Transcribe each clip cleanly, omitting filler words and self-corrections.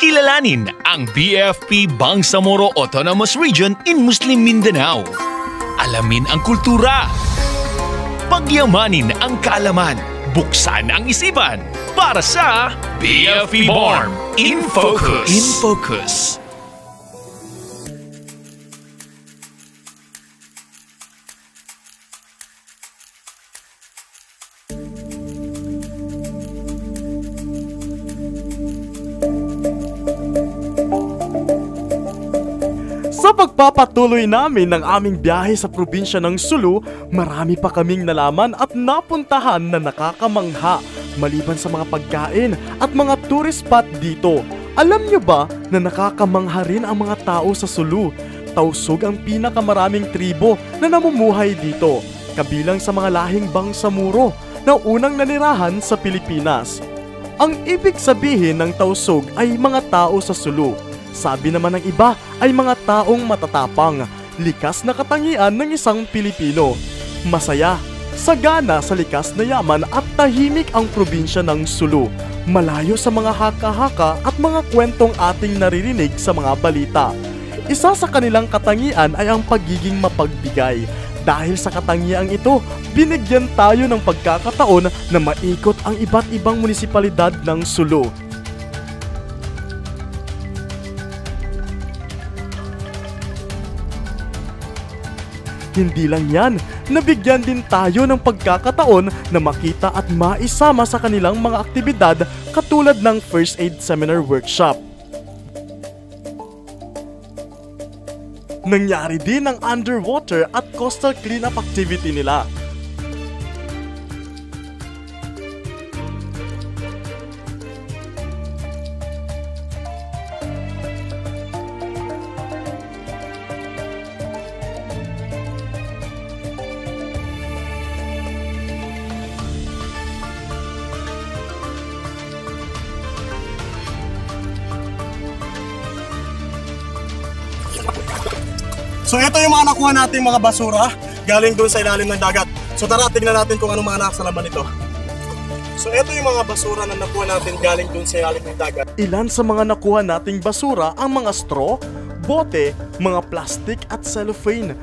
Kilalanin ang BFP Bangsamoro Autonomous Region in Muslim Mindanao. Alamin ang kultura. Pagyamanin ang kaalaman. Buksan ang isipan para sa BFP BARM in Focus. In Focus. Sa pagpapatuloy namin ng aming biyahe sa probinsya ng Sulu, marami pa kaming nalaman at napuntahan na nakakamangha maliban sa mga pagkain at mga tourist spot dito. Alam nyo ba na nakakamangha rin ang mga tao sa Sulu? Tausug ang pinakamaraming tribo na namumuhay dito, kabilang sa mga lahing Bangsamoro na unang nanirahan sa Pilipinas. Ang ibig sabihin ng Tausug ay mga tao sa Sulu. Sabi naman ng iba ay mga taong matatapang, likas na katangian ng isang Pilipino. Masaya, sagana sa likas na yaman at tahimik ang probinsya ng Sulu. Malayo sa mga haka-haka at mga kwentong ating naririnig sa mga balita. Isa sa kanilang katangian ay ang pagiging mapagbigay. Dahil sa katangiang ito, binigyan tayo ng pagkakataon na maikot ang iba't ibang munisipalidad ng Sulu. Hindi lang yan, nabigyan din tayo ng pagkakataon na makita at maisama sa kanilang mga aktibidad katulad ng First Aid Seminar Workshop. Nangyari din ang underwater at coastal cleanup activity nila. So ito yung mga nakuha nating mga basura galing doon sa ilalim ng dagat. So tara, tignan natin kung anong mga nasa laman nito. So ito yung mga basura na nakuha natin galing doon sa ilalim ng dagat. Ilan sa mga nakuha nating basura ang mga straw, bote, mga plastic at cellophane.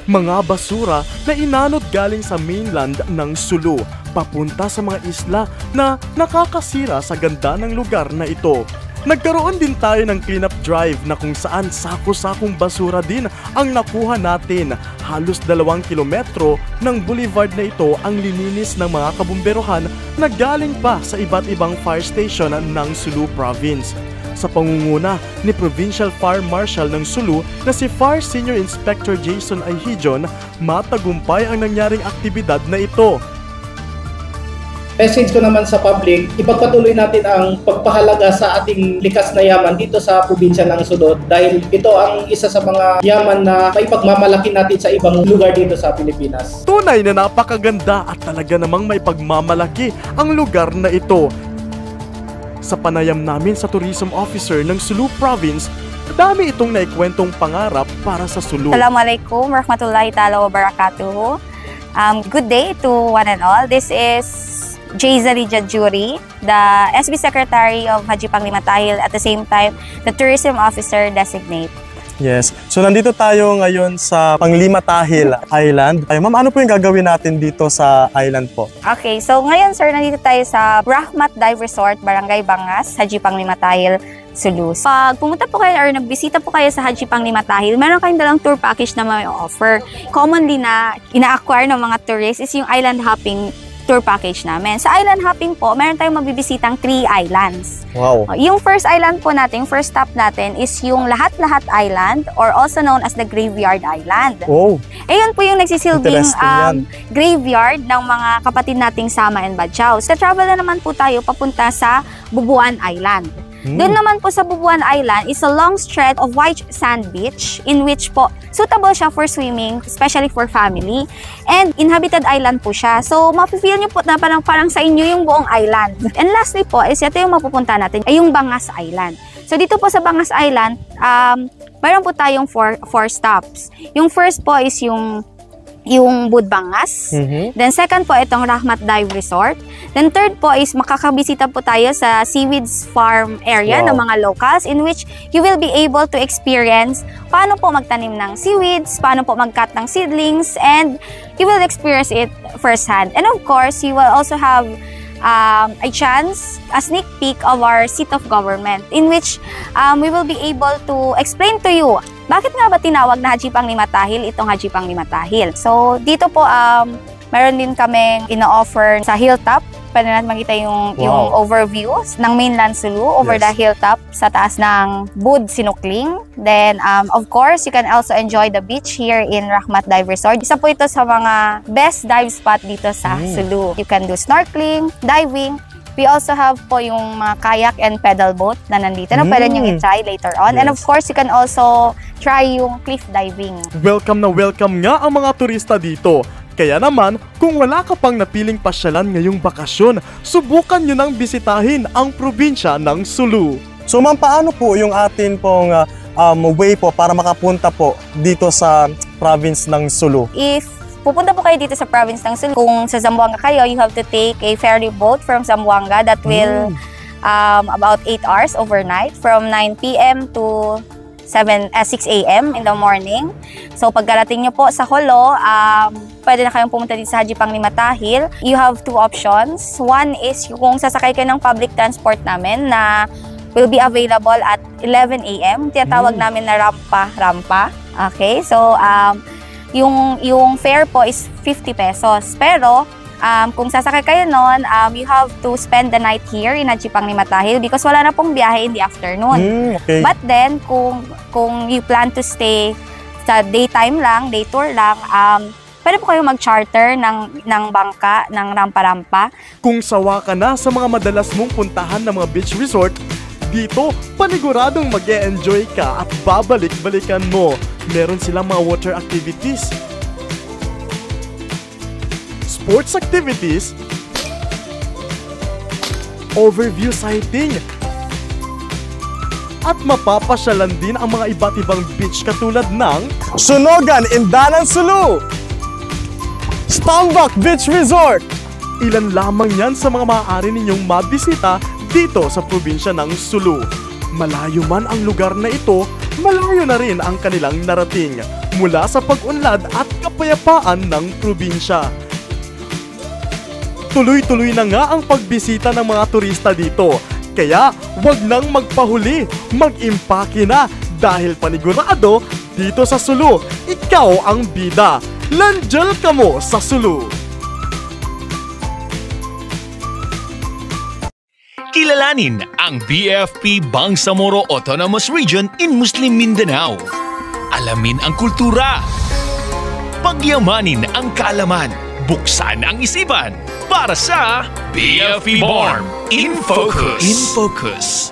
Mga basura na inanod galing sa mainland ng Sulu papunta sa mga isla na nakakasira sa ganda ng lugar na ito. Nagkaroon din tayo ng cleanup drive na kung saan sako-sakong basura din ang nakuha natin. Halos 2 kilometro ng boulevard na ito ang lininis ng mga kabumberohan na galing pa sa iba't ibang fire station ng Sulu Province. Sa pangunguna ni Provincial Fire Marshal ng Sulu na si Fire Senior Inspector Jason Ayhijon, matagumpay ang nangyaring aktibidad na ito. Message ko naman sa public, ipagpatuloy natin ang pagpahalaga sa ating likas na yaman dito sa probinsya ng Sulu dahil ito ang isa sa mga yaman na maipagmamalaki natin sa ibang lugar dito sa Pilipinas. Tunay na napakaganda at talaga namang maipagmamalaki ang lugar na ito. Sa panayam namin sa Tourism Officer ng Sulu Province, dami itong naikwentong pangarap para sa Sulu. Assalamualaikum warahmatullahi ta'ala wabarakatuh. Good day to one and all. This is Jayzali Jadjuri, the SB Secretary of Haji Panglima Tahil, at the same time, the Tourism Officer Designate. Yes. So nandito tayo ngayon sa Panglima Tahil Island. Ay, ma'am, ano po yung gagawin natin dito sa island po? Okay, so ngayon sir, nandito tayo sa Rahmat Dive Resort, Barangay Bangas, Haji Panglima Tahil, Sulu. Pag pumunta po kayo or nagbisita po kayo sa Haji Panglima Tahil, meron kayong dalang tour package na may offer. Commonly na ina-acquire ng mga tourists is yung island hopping tour package namin. Sa island hopping po, meron tayong mabibisitang 3 islands. Wow. Yung first island po natin, first stop natin is yung Lahat-Lahat Island or also known as the Graveyard Island. Oh. Ayun po yung nagsisilbing graveyard ng mga kapatid nating Sama and Badjao. Sa travel na naman po tayo papunta sa Bubuan Island. Doon naman po sa Bubuan Island is a long stretch of white sand beach in which po suitable siya for swimming, especially for family. And inhabited island po siya. So, mapifeel nyo po na parang sa inyo yung buong island. And lastly po is ito yung mapupunta natin, ay yung Bangas Island. So, dito po sa Bangas Island, mayroon po tayong four stops. Yung first po is yung yung Budbangas. Then second po, itong Rahmat Dive Resort. Then third po is makakabisita po tayo sa Seaweeds Farm area ng mga locals, in which you will be able to experience paano po magtanim ng seaweeds, paano po mag-cut ng seedlings, and you will experience it firsthand. And of course, you will also have a sneak peek of our seat of government, in which we will be able to explain to you bakit nga ba tinawag na Haji Pang Limatahil itong Haji Pang Limatahil. So dito po meron din kaming ino-offer sa hilltop. Pwede natin makita yung overview ng mainland Sulu over the hilltop sa taas ng Bud Sinukling. Then, of course, you can also enjoy the beach here in Rahmat Dive Resort. Isa po ito sa mga best dive spot dito sa Sulu. You can do snorkeling, diving. We also have po yung mga kayak and pedal boat na nandito na pwede nyo i-try later on. And of course, you can also try yung cliff diving. Welcome na welcome nga ang mga turista dito. Kaya naman, kung wala ka pang napiling pasyalan ngayong bakasyon, subukan nyo nang bisitahin ang probinsya ng Sulu. So ma'am, paano po yung atin pong way po para makapunta po dito sa province ng Sulu? If pupunta po kayo dito sa province ng Sulu, kung sa Zamboanga kayo, you have to take a ferry boat from Zamboanga that will about 8 hours overnight from 9 p.m. to 6 a.m. in the morning. So pagkarating nyo po sa Jolo, pwede na kayong pumunta dito sa Haji Pang Limatahil. You have two options. One is kung sasakay kayo ng public transport namin na will be available at 11 a.m. Tinatawag namin na rampa. Okay, so yung fare po is 50 pesos. Pero kung sasakay kayo nun, you have to spend the night here in Haji Pang Limatahil because wala na pong biyahe in the afternoon. Okay. But then, kung you plan to stay sa daytime lang, day tour lang, pwede po kayo mag-charter ng bangka, ng rampa-rampa. Kung sawa ka na sa mga madalas mong puntahan ng mga beach resort, dito paniguradong mag-e-enjoy ka at babalik-balikan mo. Meron silang mga water activities, sports activities, overview sighting, at mapapasyalan din ang mga iba't ibang beach katulad ng Sunogan, Indanan, Sulu! Stambak Beach Resort! Ilan lamang yan sa mga maaari ninyong mabisita dito sa probinsya ng Sulu. Malayo man ang lugar na ito, malayo na rin ang kanilang narating mula sa pag-unlad at kapayapaan ng probinsya. Tuloy-tuloy na nga ang pagbisita ng mga turista dito. Kaya wag nang magpahuli, mag-impake na dahil panigurado dito sa Sulu, ikaw ang bida. Landiyan ka mo sa Sulu. Kilalanin ang BFP Bangsamoro Autonomous Region in Muslim Mindanao. Alamin ang kultura. Pagyamanin ang kaalaman. Buksan ang isipan para sa BFP Born in Focus.